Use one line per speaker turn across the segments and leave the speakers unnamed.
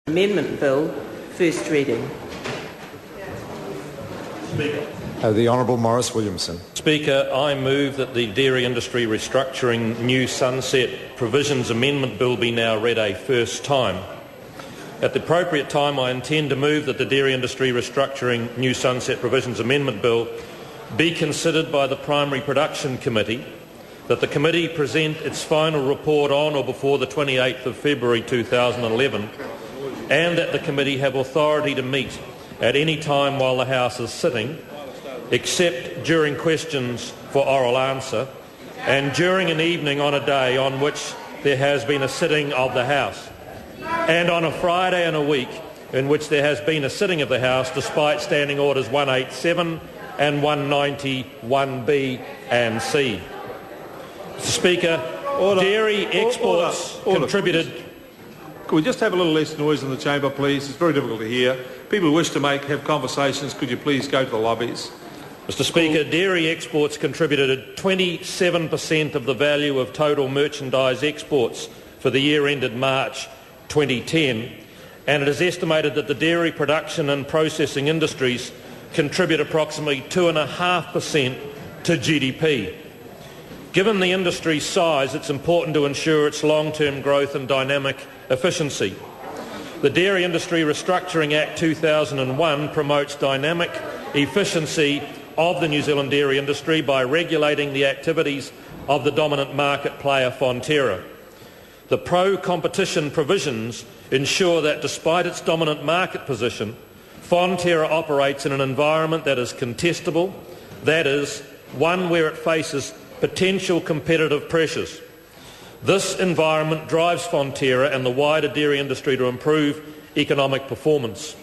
Amendment Bill, first reading.
Speaker.
The Honourable Maurice Williamson.
Speaker, I move that the Dairy Industry Restructuring New Sunset Provisions Amendment Bill be now read a first time. At the appropriate time, I intend to move that the Dairy Industry Restructuring New Sunset Provisions Amendment Bill be considered by the Primary Production Committee, that the committee present its final report on or before the 28th of February 2011, and that the committee have authority to meet at any time while the House is sitting, except during questions for oral answer, and during an evening on a day on which there has been a sitting of the House, and on a Friday and a week in which there has been a sitting of the House despite Standing Orders 187 and 190, 1B and C. Mr. Speaker, dairy exports contributed...
Could we just have a little less noise in the chamber, please? It's very difficult to hear. People who wish to have conversations, could you please go to the lobbies?
Mr. Speaker, dairy exports contributed 27% of the value of total merchandise exports for the year ended March 2010, and it is estimated that the dairy production and processing industries contribute approximately 2.5% to GDP. Given the industry's size, it's important to ensure its long-term growth and dynamic efficiency. The Dairy Industry Restructuring Act 2001 promotes dynamic efficiency of the New Zealand dairy industry by regulating the activities of the dominant market player Fonterra. The pro-competition provisions ensure that despite its dominant market position, Fonterra operates in an environment that is contestable, that is, one where it faces potential competitive pressures. This environment drives Fonterra and the wider dairy industry to improve economic performance.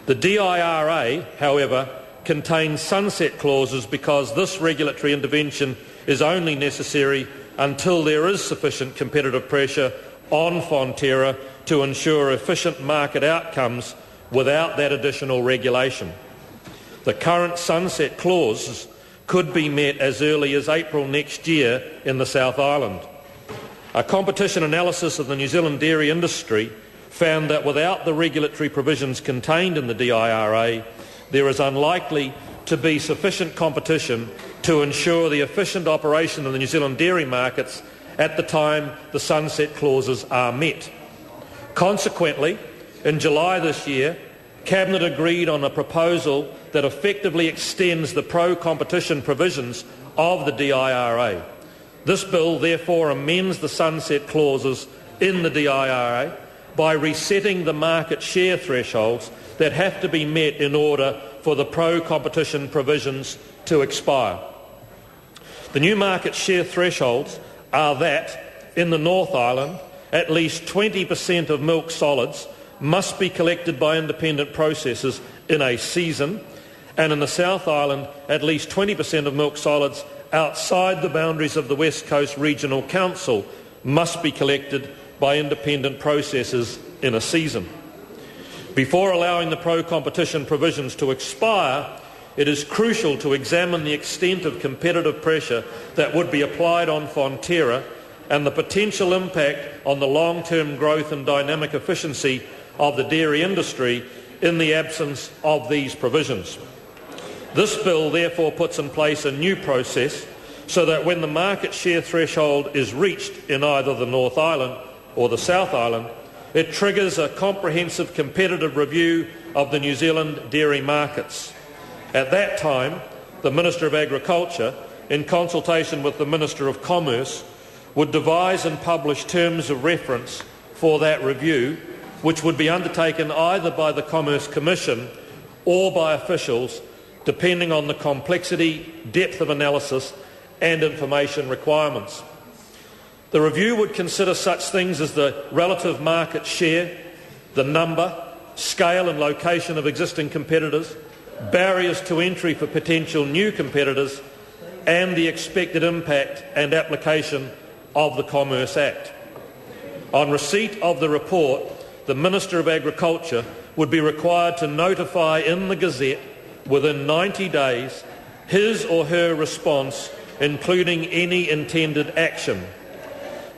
The DIRA, however, contains sunset clauses because this regulatory intervention is only necessary until there is sufficient competitive pressure on Fonterra to ensure efficient market outcomes without that additional regulation. The current sunset clauses could be met as early as April next year in the South Island. A competition analysis of the New Zealand dairy industry found that without the regulatory provisions contained in the DIRA, there is unlikely to be sufficient competition to ensure the efficient operation of the New Zealand dairy markets at the time the sunset clauses are met. Consequently, in July this year, Cabinet agreed on a proposal that effectively extends the pro-competition provisions of the DIRA. This bill therefore amends the sunset clauses in the DIRA by resetting the market share thresholds that have to be met in order for the pro-competition provisions to expire. The new market share thresholds are that, in the North Island, at least 20% of milk solids must be collected by independent processors in a season, and in the South Island, at least 20% of milk solids outside the boundaries of the West Coast Regional Council must be collected by independent processors in a season. Before allowing the pro-competition provisions to expire, it is crucial to examine the extent of competitive pressure that would be applied on Fonterra and the potential impact on the long-term growth and dynamic efficiency of the dairy industry in the absence of these provisions. This bill therefore puts in place a new process so that when the market share threshold is reached in either the North Island or the South Island, it triggers a comprehensive competitive review of the New Zealand dairy markets. At that time, the Minister of Agriculture, in consultation with the Minister of Commerce, would devise and publish terms of reference for that review, which would be undertaken either by the Commerce Commission or by officials, depending on the complexity, depth of analysis and information requirements. The review would consider such things as the relative market share, the number, scale and location of existing competitors, barriers to entry for potential new competitors, and the expected impact and application of the Commerce Act. On receipt of the report, the Minister of Agriculture would be required to notify in the Gazette within 90 days his or her response, including any intended action.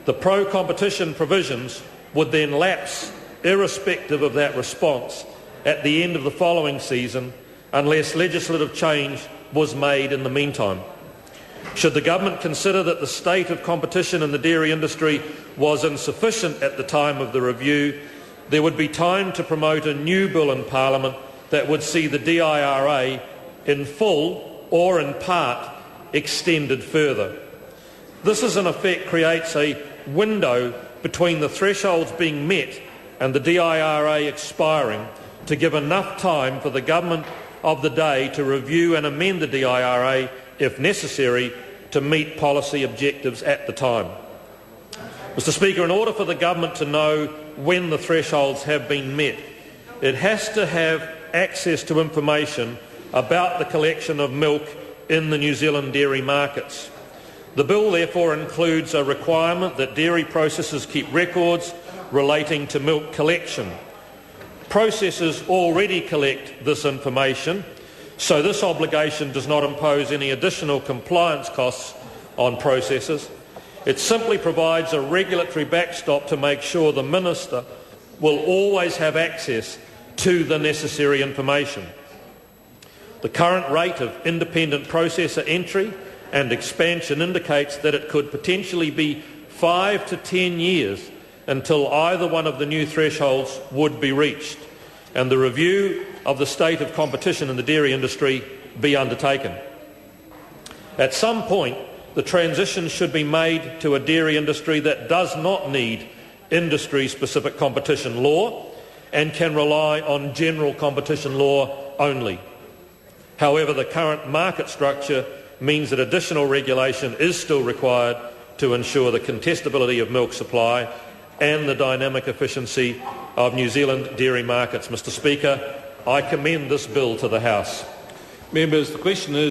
The pro-competition provisions would then lapse irrespective of that response at the end of the following season unless legislative change was made in the meantime. Should the government consider that the state of competition in the dairy industry was insufficient at the time of the review, there would be time to promote a new bill in Parliament that would see the DIRA in full or in part extended further. This, in effect, creates a window between the thresholds being met and the DIRA expiring to give enough time for the government of the day to review and amend the DIRA, if necessary, to meet policy objectives at the time. Mr Speaker, in order for the government to know when the thresholds have been met, it has to have access to information about the collection of milk in the New Zealand dairy markets. The bill therefore includes a requirement that dairy processors keep records relating to milk collection. Processors already collect this information, so this obligation does not impose any additional compliance costs on processors. It simply provides a regulatory backstop to make sure the Minister will always have access to the necessary information. The current rate of independent processor entry and expansion indicates that it could potentially be 5 to 10 years until either one of the new thresholds would be reached and the review of the state of competition in the dairy industry be undertaken. At some point, the transition should be made to a dairy industry that does not need industry-specific competition law and can rely on general competition law only. However, the current market structure means that additional regulation is still required to ensure the contestability of milk supply and the dynamic efficiency of New Zealand dairy markets. Mr Speaker, I commend this bill to the House.
Members, the question is